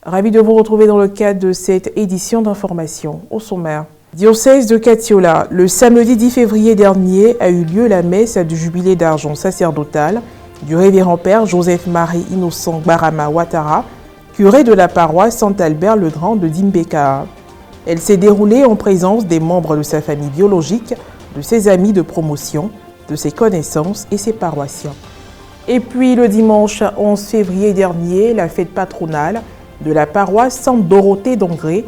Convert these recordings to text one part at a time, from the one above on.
Ravi de vous retrouver dans le cadre de cette édition d'information. Au sommaire. Diocèse de Katiola, le samedi 10 février dernier a eu lieu la messe du jubilé d'argent sacerdotal du révérend père Joseph-Marie Innocent Barama Ouattara, curé de la paroisse Saint-Albert-le-Grand de Dimbeka. Elle s'est déroulée en présence des membres de sa famille biologique, de ses amis de promotion, de ses connaissances et ses paroissiens. Et puis le dimanche 11 février dernier, la fête patronale de la paroisse Sainte-Dorothée d'Angré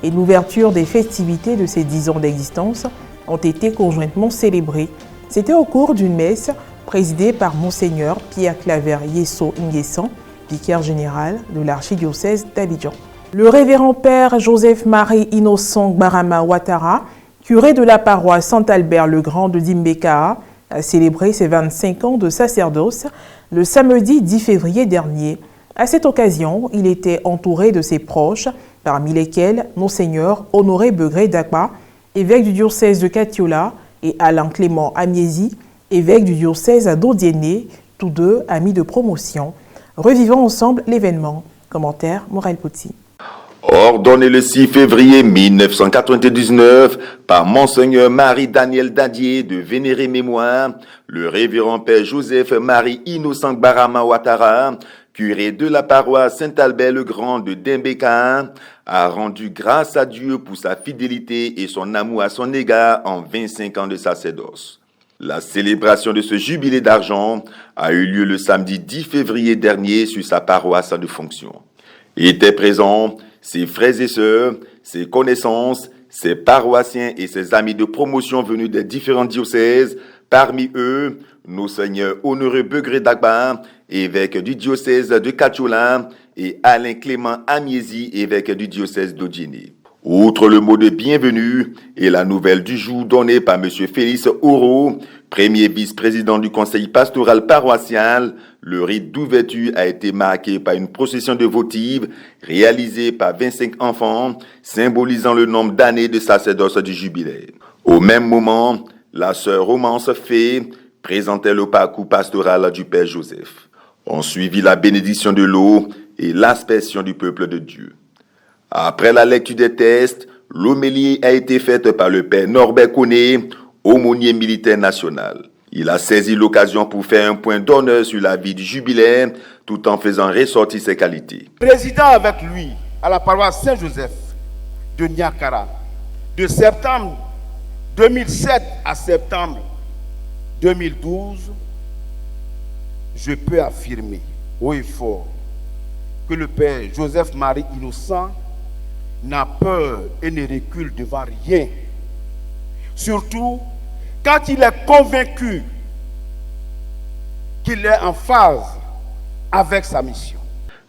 et l'ouverture des festivités de ses 10 ans d'existence ont été conjointement célébrées. C'était au cours d'une messe présidée par Monseigneur Pierre Claver Yesso Nguessan, vicaire général de l'archidiocèse d'Abidjan. Le révérend père Joseph-Marie Innocent Barama Ouattara, curé de la paroisse Saint-Albert-le-Grand de Dimbeka, a célébré ses 25 ans de sacerdoce le samedi 10 février dernier. À cette occasion, il était entouré de ses proches, parmi lesquels Monseigneur Honoré Begré Dakwa, évêque du diocèse de Katiola, et Alain Clément Amiezi, évêque du diocèse d'Odiéné, tous deux amis de promotion. Revivons ensemble l'événement. Commentaire Morel Pouty. Ordonné le 6 février 1999 par Monseigneur Marie-Daniel Dadier de vénérée mémoire, le révérend père Joseph-Marie Innocent Barama Ouattara, curé de la paroisse Saint-Albert-le-Grand de Dimbeka, a rendu grâce à Dieu pour sa fidélité et son amour à son égard en 25 ans de sacerdoce. La célébration de ce jubilé d'argent a eu lieu le samedi 10 février dernier sur sa paroisse de fonction. Étaient présents ses frères et sœurs, ses connaissances, ses paroissiens et ses amis de promotion venus des différents diocèses, parmi eux, Monseigneur Honoré Begré Dakwa, évêque du diocèse de Katiola, et Alain Clément Amiezi, évêque du diocèse d'Odiéné. Outre le mot de bienvenue et la nouvelle du jour donnée par M. Félix Oro, premier vice-président du conseil pastoral paroissial, le rite d'ouverture a été marqué par une procession de votives réalisée par 25 enfants, symbolisant le nombre d'années de sacerdoce du jubilé. Au même moment, la sœur Romance Fée présentait le parcours pastoral du Père Joseph. On suivit la bénédiction de l'eau et l'aspersion du peuple de Dieu. Après la lecture des textes, l'homélie a été faite par le Père Norbert Koné, aumônier militaire national. Il a saisi l'occasion pour faire un point d'honneur sur la vie du jubilaire, tout en faisant ressortir ses qualités. Président avec lui à la paroisse Saint-Joseph de Niakara, de septembre 2007 à septembre 2012, je peux affirmer haut et fort que le Père Joseph-Marie Innocent n'a peur et ne recule devant rien. Surtout quand il est convaincu qu'il est en phase avec sa mission.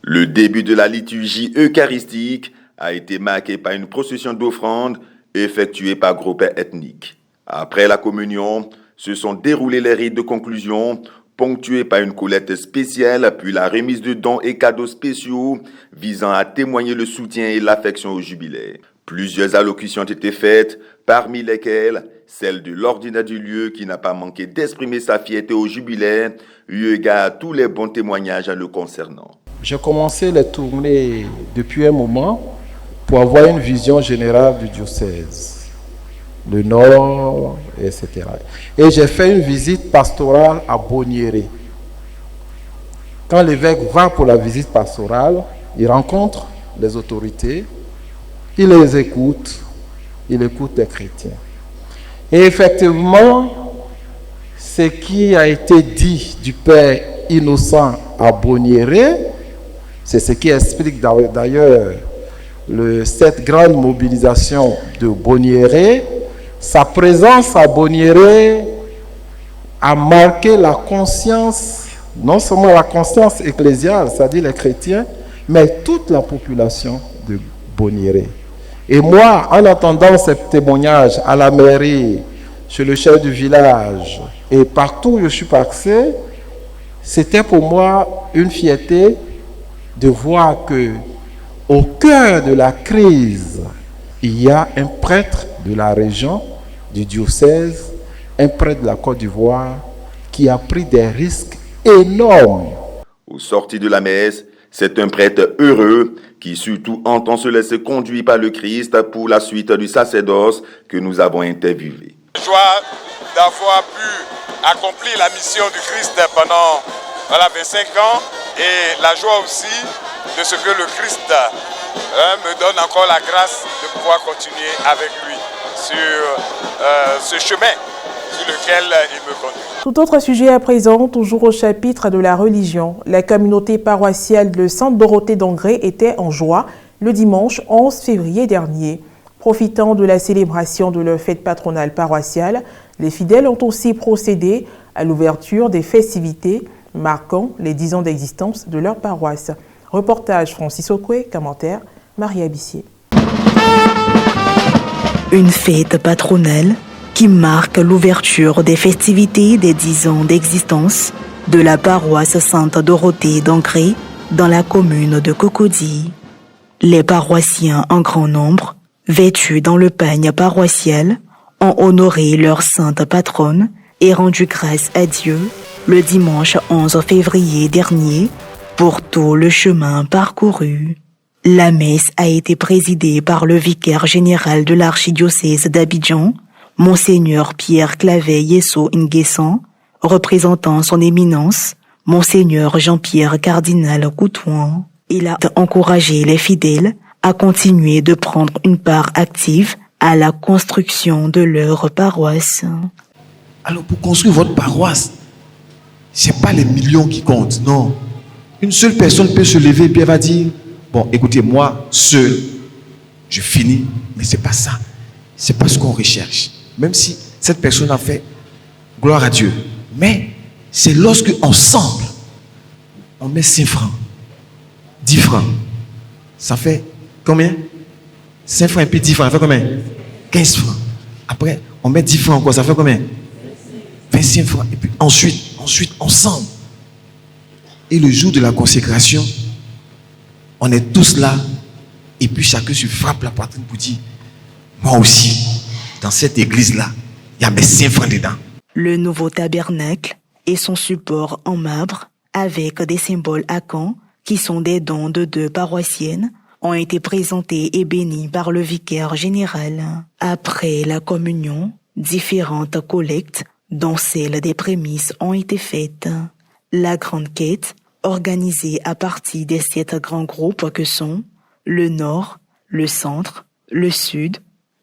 Le début de la liturgie eucharistique a été marqué par une procession d'offrandes effectuée par groupe ethnique. Après la communion, se sont déroulés les rites de conclusion, ponctués par une collecte spéciale, puis la remise de dons et cadeaux spéciaux visant à témoigner le soutien et l'affection au jubilaire. Plusieurs allocutions ont été faites, parmi lesquelles celle de l'ordinaire du lieu qui n'a pas manqué d'exprimer sa fierté au jubilaire, eu égard à tous les bons témoignages le concernant. J'ai commencé les tournées depuis un moment pour avoir une vision générale du diocèse, le Nord, etc. Et j'ai fait une visite pastorale à Bonieré. Quand l'évêque va pour la visite pastorale, il rencontre les autorités, il les écoute, il écoute les chrétiens. Et effectivement, ce qui a été dit du Père Innocent à Bonieré, c'est ce qui explique d'ailleurs cette grande mobilisation de Bonieré. Sa présence à Bonieré a marqué la conscience, non seulement la conscience ecclésiale, c'est-à-dire les chrétiens, mais toute la population de Bonieré. Et moi, en entendant ces témoignages à la mairie, chez le chef du village et partout où je suis passé, c'était pour moi une fierté de voir que au cœur de la crise, il y a un prêtre de la région, du diocèse, un prêtre de la Côte d'Ivoire qui a pris des risques énormes. Au sortir de la messe, C'est un prêtre heureux qui surtout entend se laisser conduire par le Christ pour la suite du sacerdoce que nous avons interviewé. Joie d'avoir pu accomplir la mission du Christ pendant 25 ans et la joie aussi de ce que le Christ me donne encore la grâce de pouvoir continuer avec lui sur ce chemin sur lequel il me conduit. Tout autre sujet à présent, toujours au chapitre de la religion. La communauté paroissiale de Sainte-Dorothée d'Angré était en joie le dimanche 11 février dernier. Profitant de la célébration de leur fête patronale paroissiale, les fidèles ont aussi procédé à l'ouverture des festivités marquant les 10 ans d'existence de leur paroisse. Reportage Francis Okwe, commentaire Marie Abissier. Une fête patronale qui marque l'ouverture des festivités des 10 ans d'existence de la paroisse Sainte-Dorothée d'Angré dans la commune de Cocody. Les paroissiens en grand nombre, vêtus dans le pagne paroissial, ont honoré leur sainte patronne et rendu grâce à Dieu le dimanche 11 février dernier pour tout le chemin parcouru. La messe a été présidée par le vicaire général de l'archidiocèse d'Abidjan, Monseigneur Pierre Clavet Yesso Nguessan, représentant son éminence, Monseigneur Jean-Pierre Cardinal Coutouan. Il a encouragé les fidèles à continuer de prendre une part active à la construction de leur paroisse. Alors pour construire votre paroisse, c'est pas les millions qui comptent, non. Une seule personne peut se lever et puis elle va dire, bon, écoutez, moi, seul, je finis, mais c'est pas ça. C'est pas ce qu'on recherche. Même si cette personne a fait gloire à Dieu. Mais c'est lorsque ensemble, on met 5 francs, 10 francs. Ça fait combien? 5 francs et puis 10 francs, ça fait combien? 15 francs. Après, on met 10 francs encore, ça fait combien? 25 francs. Et puis ensuite, ensemble. Et le jour de la consécration, on est tous là. Et puis chacun se frappe la poitrine pour dire, moi aussi, dans cette église-là, il y a mes 5 francs dedans. Le nouveau tabernacle et son support en marbre, avec des symboles acants, qui sont des dons de 2 paroissiennes, ont été présentés et bénis par le vicaire général. Après la communion, différentes collectes, dont celle des prémices, ont été faites. La grande quête, organisée à partir des 7 grands groupes que sont le Nord, le Centre, le Sud,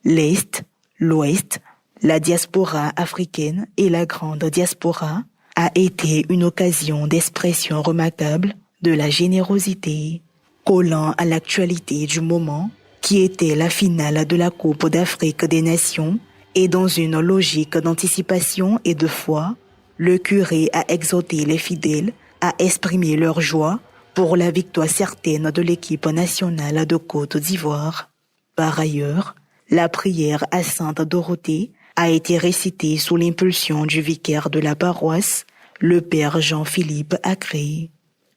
l'Est, l'Ouest, la diaspora africaine et la grande diaspora, a été une occasion d'expression remarquable de la générosité. Collant à l'actualité du moment, qui était la finale de la Coupe d'Afrique des Nations, et dans une logique d'anticipation et de foi, le curé a exhorté les fidèles à exprimer leur joie pour la victoire certaine de l'équipe nationale de Côte d'Ivoire. Par ailleurs, la prière à Sainte-Dorothée a été récitée sous l'impulsion du vicaire de la paroisse, le père Jean-Philippe Acré.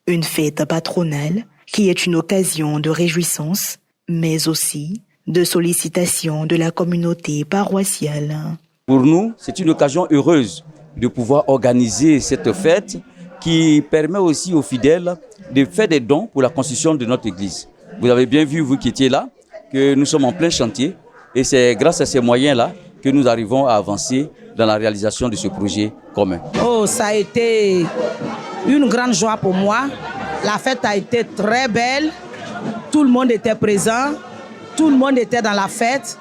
Une fête patronale qui est une occasion de réjouissance, mais aussi de sollicitation de la communauté paroissiale. Pour nous, c'est une occasion heureuse de pouvoir organiser cette fête qui permet aussi aux fidèles de faire des dons pour la construction de notre église. Vous avez bien vu, vous qui étiez là, que nous sommes en plein chantier et c'est grâce à ces moyens-là que nous arrivons à avancer dans la réalisation de ce projet commun. Oh, ça a été une grande joie pour moi. La fête a été très belle. Tout le monde était présent. Tout le monde était dans la fête.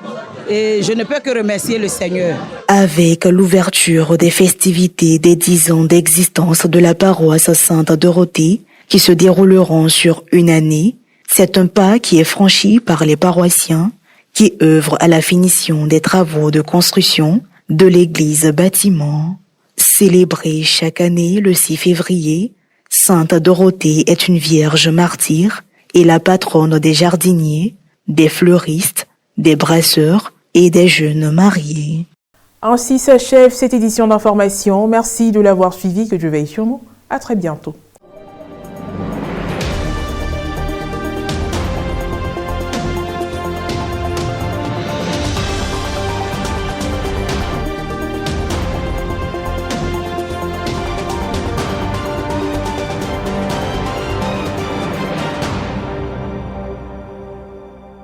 Et je ne peux que remercier le Seigneur. Avec l'ouverture des festivités des 10 ans d'existence de la paroisse Sainte-Dorothée, qui se dérouleront sur une année, c'est un pas qui est franchi par les paroissiens qui œuvrent à la finition des travaux de construction de l'église bâtiment. Célébrée chaque année le 6 février, Sainte-Dorothée est une vierge martyre et la patronne des jardiniers, des fleuristes, des brasseurs et des jeunes mariés. Ainsi s'achève cette édition d'information. Merci de l'avoir suivi, que Dieu veille sur nous. À très bientôt.